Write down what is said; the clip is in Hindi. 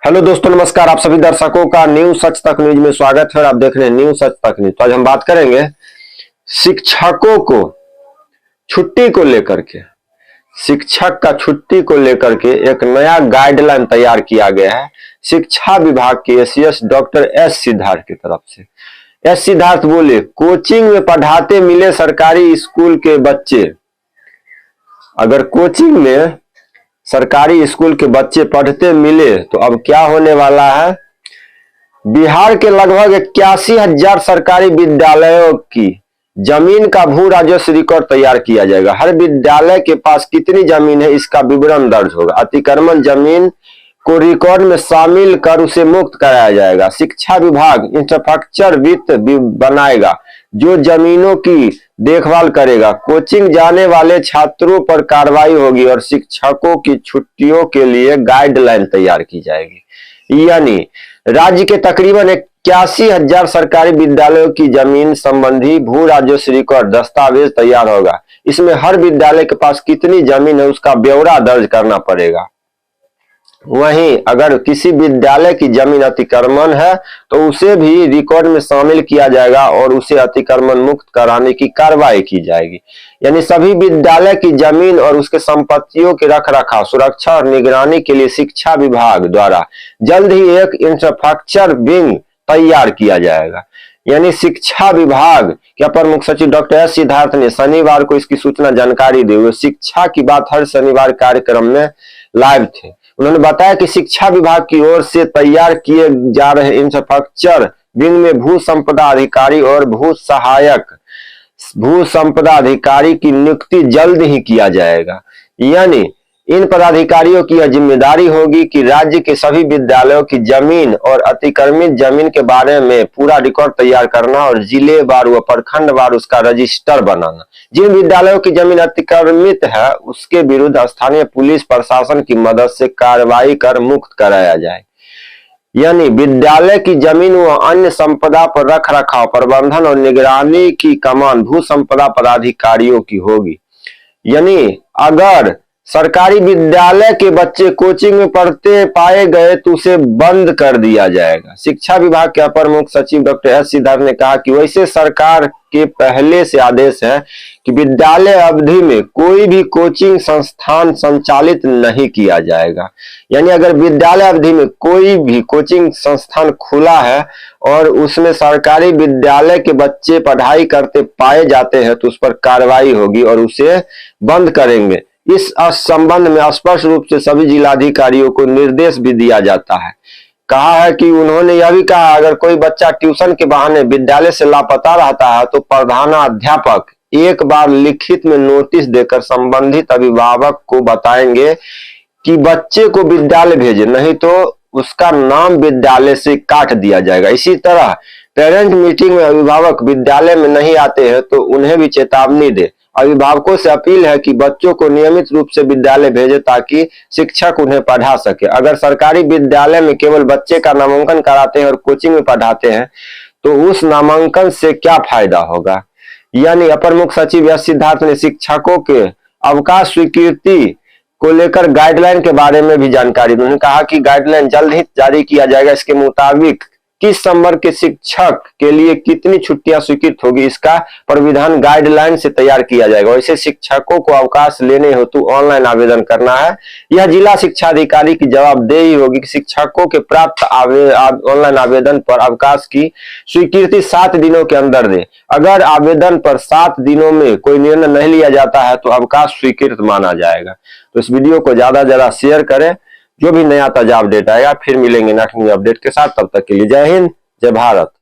हेलो दोस्तों, नमस्कार। आप सभी दर्शकों का न्यू सच तक न्यूज में स्वागत है और आप देख रहे हैं न्यू सच तक न्यूज। तो आज हम बात करेंगे शिक्षकों को छुट्टी को लेकर के। शिक्षक का छुट्टी को लेकर के एक नया गाइडलाइन तैयार किया गया है शिक्षा विभाग के एसीएस डॉक्टर एस सिद्धार्थ की तरफ से। एस सिद्धार्थ बोले, कोचिंग में पढ़ाते मिले सरकारी स्कूल के बच्चे। अगर कोचिंग में सरकारी स्कूल के बच्चे पढ़ते मिले तो अब क्या होने वाला है। बिहार के लगभग 81,000 सरकारी विद्यालयों की जमीन का भू राजस्व रिकॉर्ड तैयार किया जाएगा। हर विद्यालय के पास कितनी जमीन है इसका विवरण दर्ज होगा। अतिक्रमण जमीन को रिकॉर्ड में शामिल कर उसे मुक्त कराया जाएगा। शिक्षा विभाग इंफ्रास्ट्रक्चर वित्त बनाएगा जो जमीनों की देखभाल करेगा। कोचिंग जाने वाले छात्रों पर कार्रवाई होगी और शिक्षकों की छुट्टियों के लिए गाइडलाइन तैयार की जाएगी। यानी राज्य के तकरीबन 81,000 सरकारी विद्यालयों की जमीन संबंधी भू राजस्व रिकॉर्ड दस्तावेज तैयार होगा। इसमें हर विद्यालय के पास कितनी जमीन है उसका ब्यौरा दर्ज करना पड़ेगा। वहीं अगर किसी विद्यालय की जमीन अतिक्रमण है तो उसे भी रिकॉर्ड में शामिल किया जाएगा और उसे अतिक्रमण मुक्त कराने की कार्रवाई की जाएगी। यानी सभी विद्यालय की जमीन और उसके संपत्तियों के रखरखाव, सुरक्षा और निगरानी के लिए शिक्षा विभाग द्वारा जल्द ही एक इंफ्रास्ट्रक्चर विंग तैयार किया जाएगा। यानी शिक्षा विभाग के अपर मुख्य सचिव डॉक्टर एस सिद्धार्थ ने शनिवार को इसकी सूचना जानकारी दी। वो शिक्षा की बात हर शनिवार कार्यक्रम में लाइव थे। उन्होंने बताया कि शिक्षा विभाग की ओर से तैयार किए जा रहे इंफ्रास्ट्रक्चर विंग में भू संपदा अधिकारी और भू सहायक भू संपदा अधिकारी की नियुक्ति जल्द ही किया जाएगा। यानी इन पदाधिकारियों की यह जिम्मेदारी होगी कि राज्य के सभी विद्यालयों की जमीन और अतिक्रमित जमीन के बारे में पूरा रिकॉर्ड तैयार करना और जिले वार व प्रखंड वार उसका रजिस्टर बनाना। जिन विद्यालयों की जमीन अतिक्रमित है उसके विरुद्ध स्थानीय पुलिस प्रशासन की मदद से कार्रवाई कर मुक्त कराया जाए। यानी विद्यालय की जमीन व अन्य संपदा पर रख रखाव, प्रबंधन और निगरानी की कमान भू संपदा पदाधिकारियों की होगी। यानी अगर सरकारी विद्यालय के बच्चे कोचिंग में पढ़ते पाए गए तो उसे बंद कर दिया जाएगा। शिक्षा विभाग के अपर मुख्य सचिव डॉक्टर एस सिद्धार्थ ने कहा कि वैसे सरकार के पहले से आदेश है कि विद्यालय अवधि में कोई भी कोचिंग संस्थान संचालित नहीं किया जाएगा। यानी अगर विद्यालय अवधि में कोई भी कोचिंग संस्थान खुला है और उसमें सरकारी विद्यालय के बच्चे पढ़ाई करते पाए जाते हैं तो उस पर कार्रवाई होगी और उसे बंद करेंगे। इस संबंध में स्पष्ट रूप से सभी जिलाधिकारियों को निर्देश भी दिया जाता है। कहा है कि उन्होंने यह भी कहा अगर कोई बच्चा ट्यूशन के बहाने विद्यालय से लापता रहता है तो प्रधानाध्यापक एक बार लिखित में नोटिस देकर संबंधित अभिभावक को बताएंगे कि बच्चे को विद्यालय भेजे, नहीं तो उसका नाम विद्यालय से काट दिया जाएगा। इसी तरह पेरेंट मीटिंग में अभिभावक विद्यालय में नहीं आते हैं तो उन्हें भी चेतावनी दे। अभिभावकों से अपील है कि बच्चों को नियमित रूप से विद्यालय भेजे ताकि शिक्षक उन्हें पढ़ा सके। अगर सरकारी विद्यालय में केवल बच्चे का नामांकन कराते हैं और कोचिंग में पढ़ाते हैं तो उस नामांकन से क्या फायदा होगा। यानी अपर मुख्य सचिव एस सिद्धार्थ ने शिक्षकों के अवकाश स्वीकृति को लेकर गाइडलाइन के बारे में भी जानकारी दी। उन्होंने कहा कि गाइडलाइन जल्द ही जारी किया जाएगा। इसके मुताबिक किस संवर्ग के शिक्षक के लिए कितनी छुट्टियां स्वीकृत होगी इसका प्राविधान गाइडलाइन से तैयार किया जाएगा। वैसे शिक्षकों को अवकाश लेने हेतु ऑनलाइन आवेदन करना है। यह जिला शिक्षा अधिकारी की जवाबदेही होगी कि शिक्षकों के प्राप्त ऑनलाइन आवेदन पर अवकाश की स्वीकृति 7 दिनों के अंदर दे। अगर आवेदन पर 7 दिनों में कोई निर्णय नहीं लिया जाता है तो अवकाश स्वीकृत माना जाएगा। तो इस वीडियो को ज्यादा से ज्यादा शेयर करें। जो भी नया ताजा अपडेट आएगा फिर मिलेंगे नेक्स्ट न्यू अपडेट के साथ। तब तक के लिए जय हिंद, जय भारत।